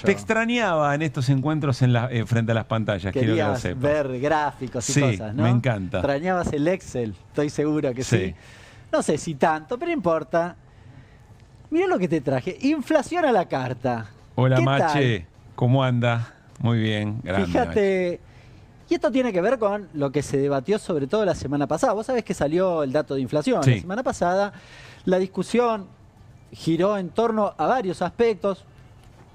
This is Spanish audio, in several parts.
Te extrañaba en estos encuentros frente a las pantallas, quiero que lo sepas. Ver gráficos y cosas, ¿no? Me encanta. Extrañabas el Excel, estoy seguro que sí. No sé si tanto, pero importa. Mirá lo que te traje. Inflación a la carta. Hola, Mache. ¿Cómo anda? Muy bien, grande. Fíjate, y esto tiene que ver con lo que se debatió sobre todo la semana pasada. Vos sabés que salió el dato de inflación. La semana pasada la discusión giró en torno a varios aspectos.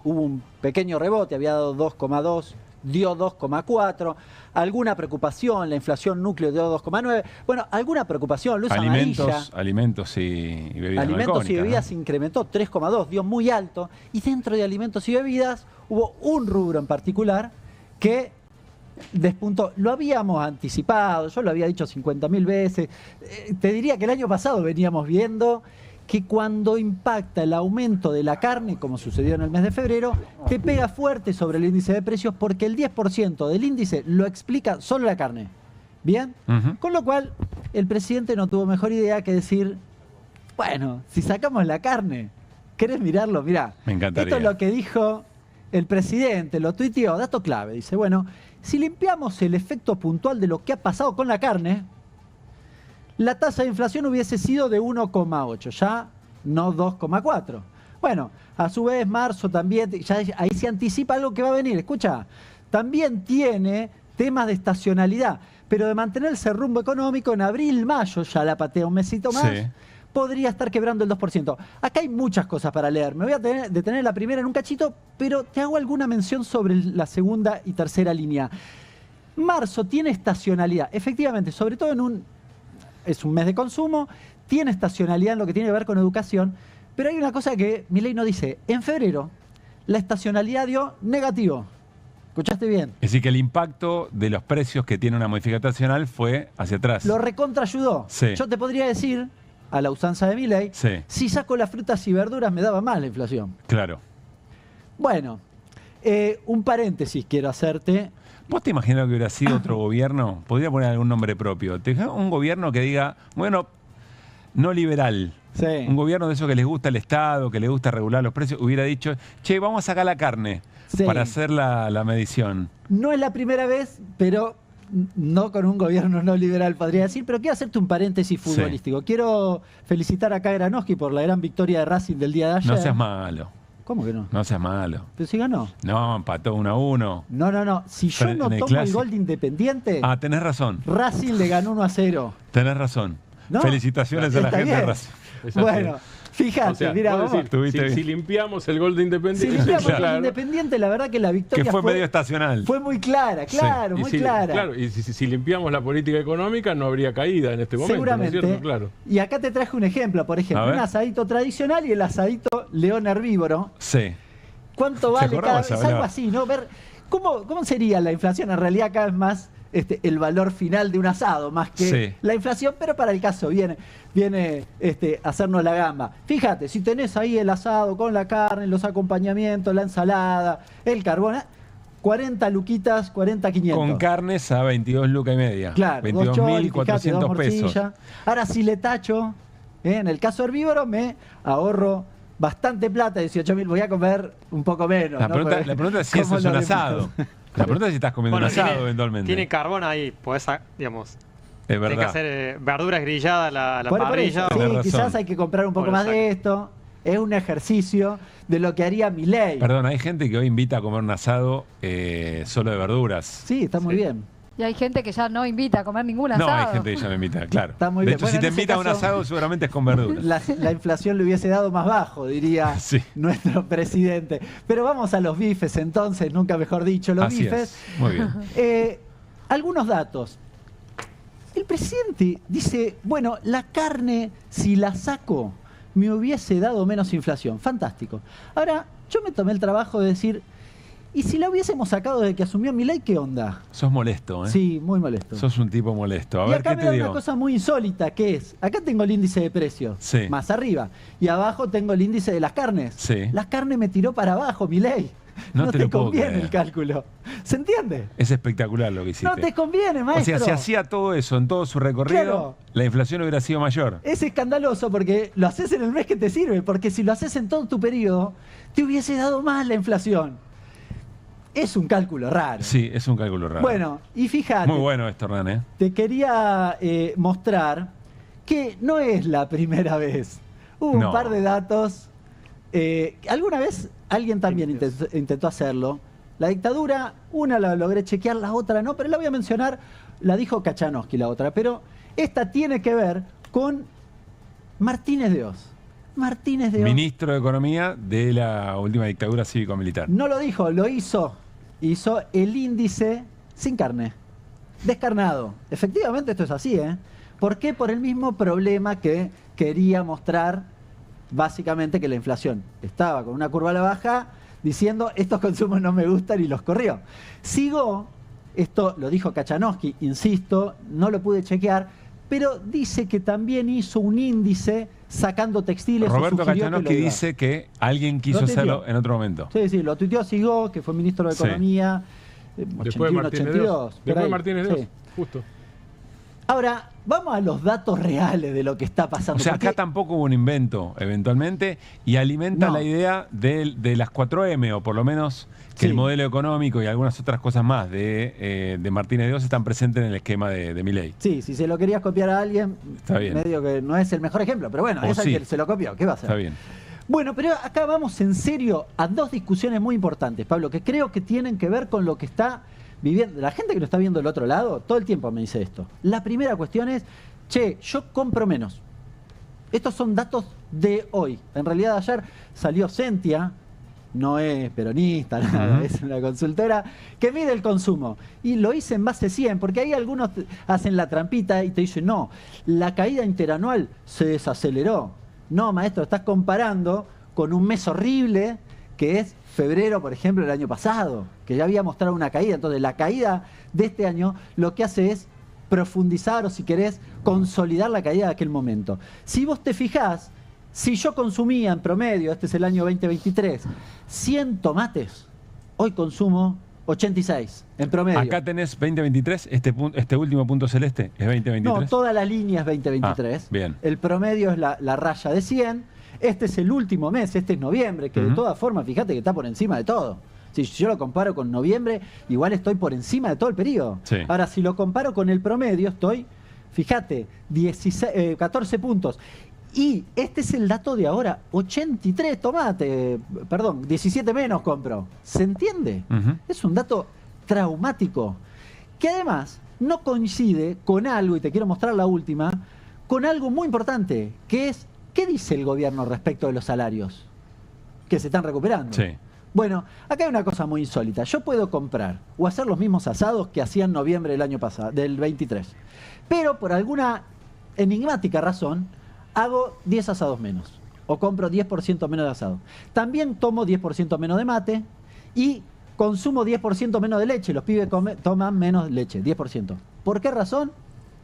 Hubo un pequeño rebote, había dado 2,2, dio 2,4. Alguna preocupación, la inflación núcleo dio 2,9. Bueno, alguna preocupación, luz amarilla. Alimentos y bebidas Alimentos y bebidas incrementó 3,2, dio muy alto. Y dentro de alimentos y bebidas hubo un rubro en particular que despuntó. Lo habíamos anticipado, yo lo había dicho 50.000 veces. Te diría que el año pasado veníamos viendo que cuando impacta el aumento de la carne, como sucedió en el mes de febrero, te pega fuerte sobre el índice de precios porque el 10% del índice lo explica solo la carne. ¿Bien? Con lo cual, el presidente no tuvo mejor idea que decir, bueno, si sacamos la carne, ¿querés mirarlo? Mirá, me encantaría. Esto es lo que dijo el presidente, lo tuiteó, dato clave. Dice, bueno, si limpiamos el efecto puntual de lo que ha pasado con la carne, la tasa de inflación hubiese sido de 1,8, ya no 2,4. Bueno, a su vez, marzo también, ya ahí se anticipa algo que va a venir. Escucha, también tiene temas de estacionalidad, pero de mantenerse rumbo económico en abril, mayo, ya la patea un mesito más, podría estar quebrando el 2%. Acá hay muchas cosas para leer. Me voy a detener la primera en un cachito, pero te hago alguna mención sobre la segunda y tercera línea. Marzo tiene estacionalidad, efectivamente, sobre todo es un mes de consumo, tiene estacionalidad en lo que tiene que ver con educación, pero hay una cosa que Milei no dice. En febrero, la estacionalidad dio negativo. ¿Escuchaste bien? Es decir, que el impacto de los precios que tiene una modificación estacional fue hacia atrás. Lo recontraayudó. Yo te podría decir, a la usanza de Milei, si saco las frutas y verduras me daba más la inflación. Claro. Bueno, un paréntesis quiero hacerte. ¿Vos te imaginas que hubiera sido otro gobierno? Podría poner algún nombre propio. Un gobierno que diga, bueno, no liberal. Un gobierno de esos que les gusta el Estado, que les gusta regular los precios, hubiera dicho, che, vamos a sacar la carne para hacer la medición. No es la primera vez, pero no con un gobierno no liberal, podría decir. Pero quiero hacerte un paréntesis futbolístico. Quiero felicitar acá a Granoski por la gran victoria de Racing del día de ayer. No seas malo. ¿Cómo que no? No seas malo. ¿Pero si ganó? No, empató 1-1. No. Si yo no tomo el gol de Independiente... Ah, tenés razón. Racing le ganó 1-0. Tenés razón. ¿No? Felicitaciones a la gente de Racing. Bueno, fíjate, o sea, mira, si limpiamos el gol de Independiente... Si limpiamos el gol de Independiente, la verdad que la victoria que fue medio estacional. Fue muy clara, muy clara. Claro, y si limpiamos la política económica no habría caída en este momento. Seguramente. ¿No es cierto? Claro. Y acá te traje un ejemplo, por ejemplo, un asadito tradicional y el asadito león herbívoro. Sí. ¿Cuánto vale cada vez? Algo así, ¿no? Ver cómo sería la inflación. En realidad cada vez más el valor final de un asado, más que la inflación, pero para el caso viene a hacernos la gamba. Fíjate, si tenés ahí el asado con la carne, los acompañamientos, la ensalada, el carbón, 40 luquitas, 40.500. Con carnes a 22 lucas y media. Claro, 22.400 pesos. Ahora si le tacho, en el caso herbívoro me ahorro bastante plata, 18.000, voy a comer un poco menos. La pregunta es si eso es un asado. La pregunta es si estás comiendo un asado eventualmente. Tiene carbón ahí, podés, digamos... Es verdad. Hay que hacer verduras grilladas a la parrilla. Sí, quizás hay que comprar un poco más de esto. Es un ejercicio de lo que haría Milei. Perdón, hay gente que hoy invita a comer un asado solo de verduras. Sí, está muy bien. Y hay gente que ya no invita a comer ningún asado. No, hay gente que ya no invita, claro. Está muy de bien. hecho, si te invita a un asado, seguramente es con verduras. La inflación le hubiese dado más bajo, diría nuestro presidente. Pero vamos a los bifes entonces, nunca mejor dicho, los bifes. Muy bien. Algunos datos. El presidente dice, bueno, la carne, si la saco, me hubiese dado menos inflación. Fantástico. Ahora, yo me tomé el trabajo de decir, ¿y si la hubiésemos sacado desde que asumió Milei, qué onda? Sos molesto, ¿eh? Sí, muy molesto. Sos un tipo molesto. A y ver, acá ¿qué me te da digo? una cosa muy insólita, que es, acá tengo el índice de precios, más arriba, y abajo tengo el índice de las carnes. Las carnes me tiró para abajo, Milei. No te conviene el cálculo. ¿Se entiende? Es espectacular lo que hiciste. No te conviene, maestro. O sea, si hacía todo eso en todo su recorrido, la inflación hubiera sido mayor. Es escandaloso porque lo haces en el mes que te sirve, porque si lo haces en todo tu periodo, te hubiese dado más la inflación. es un cálculo raro. Sí, es un cálculo raro. Bueno, y fíjate. Muy bueno esto, Hernán, ¿eh? Te quería mostrar que no es la primera vez. Hubo un par de datos. Alguna vez alguien también intentó hacerlo. La dictadura, una la logré chequear, la otra no, pero la voy a mencionar, la dijo Kachanowski la otra, pero esta tiene que ver con Martínez de Oz. Martínez de Oz. Ministro de Economía de la última dictadura cívico-militar. No lo dijo, lo hizo. Hizo el índice sin carne. Descarnado. Efectivamente esto es así, ¿eh? ¿Por qué? Por el mismo problema que quería mostrar, básicamente, que la inflación estaba con una curva a la baja, diciendo estos consumos no me gustan y los corrió. Sigo, esto lo dijo Kachanowski, insisto, no lo pude chequear, pero dice que también hizo un índice sacando textiles. Roberto Kachanowski dice que alguien quiso hacerlo en otro momento. Sí, sí, lo tuiteó Sigó, que fue ministro de Economía, 81, 82. Después de Martínez de Oz, justo. Ahora, vamos a los datos reales de lo que está pasando. O sea, acá tampoco hubo un invento, eventualmente, y alimenta la idea de las 4M, o por lo menos que el modelo económico y algunas otras cosas más de Martínez de Oz están presentes en el esquema de Milei. Sí, si se lo querías copiar a alguien, está bien. Medio que no es el mejor ejemplo, pero bueno, es el que se lo copió, ¿qué va a hacer? Está bien. Bueno, pero acá vamos en serio a dos discusiones muy importantes, Pablo, que creo que tienen que ver con lo que está viviendo. La gente que lo está viendo del otro lado, todo el tiempo me dice esto. La primera cuestión es, che, yo compro menos. Estos son datos de hoy. En realidad ayer salió Sentia, no es peronista, nada, es una consultora que mide el consumo. Y lo hice en base 100, porque ahí algunos hacen la trampita y te dicen, no, la caída interanual se desaceleró. No, maestro, estás comparando con un mes horrible que es febrero, por ejemplo, del año pasado, que ya había mostrado una caída. Entonces, la caída de este año lo que hace es profundizar o, si querés, consolidar la caída de aquel momento. Si vos te fijás, si yo consumía en promedio, este es el año 2023, 100 tomates, hoy consumo 86 en promedio. Acá tenés 2023, este último punto celeste es 2023. No, toda la línea es 2023. Bien. El promedio es la raya de 100. Este es el último mes, este es noviembre, que de todas formas, fíjate que está por encima de todo. Si yo lo comparo con noviembre, igual estoy por encima de todo el periodo. Sí. Ahora, si lo comparo con el promedio, estoy, fíjate, 14 puntos. Y este es el dato de ahora, 83 tomates, perdón, 17 menos compro. ¿Se entiende? Es un dato traumático, que además no coincide con algo, y te quiero mostrar la última, con algo muy importante, que es, ¿qué dice el gobierno respecto de los salarios? Que se están recuperando. Sí. Bueno, acá hay una cosa muy insólita. Yo puedo comprar o hacer los mismos asados que hacía en noviembre del año pasado, del 23. Pero por alguna enigmática razón, hago 10 asados menos. O compro 10% menos de asado. También tomo 10% menos de mate y consumo 10% menos de leche. Los pibes toman menos leche, 10%. ¿Por qué razón?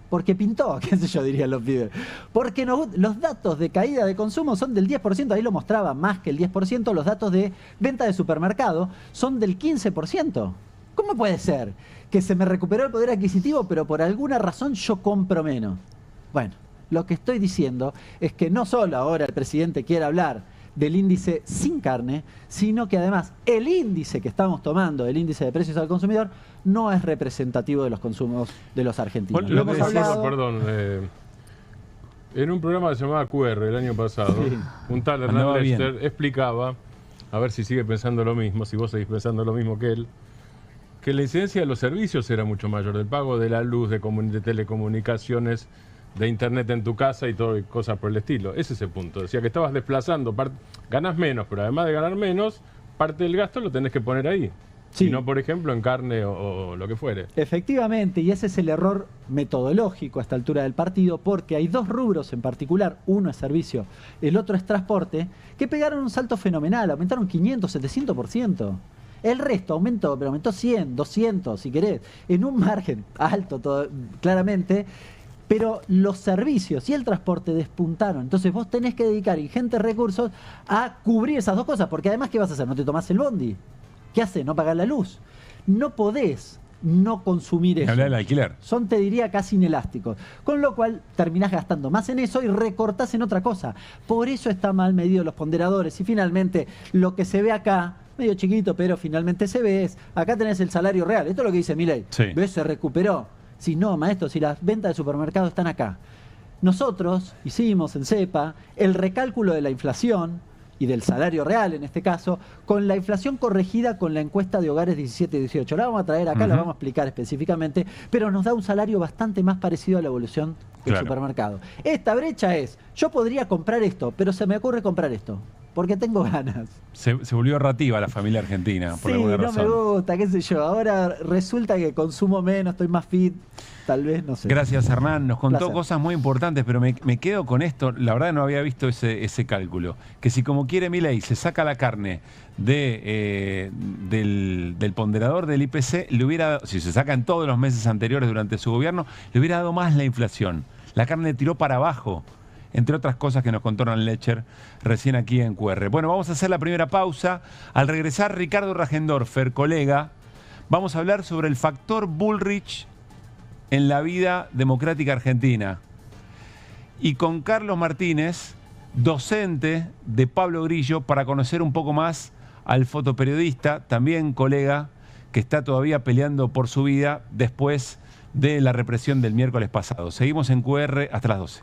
Porque pintó, qué sé yo, dirían los pibes. Porque los datos de caída de consumo son del 10%, ahí lo mostraba, más que el 10%, los datos de venta de supermercado son del 15%. ¿Cómo puede ser que se me recuperó el poder adquisitivo, pero por alguna razón yo compro menos? Bueno, lo que estoy diciendo es que no solo ahora el presidente quiere hablar del índice sin carne, sino que además el índice que estamos tomando, el índice de precios al consumidor, no es representativo de los consumos de los argentinos. Bueno, lo hemos hablado, perdón, en un programa que se llamaba QR el año pasado, un tal Hernán Lester explicaba, a ver si sigue pensando lo mismo, si vos seguís pensando lo mismo que él, que la incidencia de los servicios era mucho mayor, del pago de la luz, de telecomunicaciones, de internet en tu casa y todo, y cosas por el estilo. Ese es el punto. Decía que estabas desplazando, ganás menos, pero además de ganar menos, parte del gasto lo tenés que poner ahí. Sí. Y no, por ejemplo, en carne o lo que fuere. Efectivamente, y ese es el error metodológico a esta altura del partido, porque hay dos rubros en particular, uno es servicio, el otro es transporte, que pegaron un salto fenomenal, aumentaron 500, 700%. El resto aumentó, pero aumentó 100, 200, si querés, en un margen alto, todo, claramente. Pero los servicios y el transporte despuntaron. Entonces vos tenés que dedicar ingentes recursos a cubrir esas dos cosas. Porque además, ¿qué vas a hacer? ¿No te tomás el bondi? ¿Qué haces? ¿No pagás la luz? No podés no consumir eso. Hablar del alquiler. Son, te diría, casi inelásticos. Con lo cual terminás gastando más en eso y recortás en otra cosa. Por eso está mal medido los ponderadores. Y finalmente, lo que se ve acá medio chiquito, pero finalmente se ve. Acá tenés el salario real. Esto es lo que dice Milei. Sí. ¿Ves? Se recuperó. Si no, maestro, si las ventas de supermercado están acá. Nosotros hicimos en CEPA el recálculo de la inflación y del salario real en este caso, con la inflación corregida con la encuesta de hogares 17 y 18. La vamos a traer acá, la vamos a explicar específicamente, pero nos da un salario bastante más parecido a la evolución del supermercado. Esta brecha es, yo podría comprar esto, pero se me ocurre comprar esto, porque tengo ganas. Se volvió errativa la familia argentina, por alguna razón. No me gusta, qué sé yo. Ahora resulta que consumo menos, estoy más fit, tal vez, no sé. Gracias, Hernán. Nos contó cosas muy importantes, pero me quedo con esto. La verdad no había visto ese cálculo. Que si como quiere Milei se saca la carne del ponderador del IPC, le hubiera dado, si se saca en todos los meses anteriores durante su gobierno, le hubiera dado más la inflación. La carne tiró para abajo, entre otras cosas que nos contó Hernán Lecher recién aquí en QR. Bueno, vamos a hacer la primera pausa. Al regresar, Ricardo Rajendorfer, colega, vamos a hablar sobre el factor Bullrich en la vida democrática argentina. Y con Carlos Martínez, docente de Pablo Grillo, para conocer un poco más al fotoperiodista, también colega, que está todavía peleando por su vida después de la represión del miércoles pasado. Seguimos en QR hasta las 12.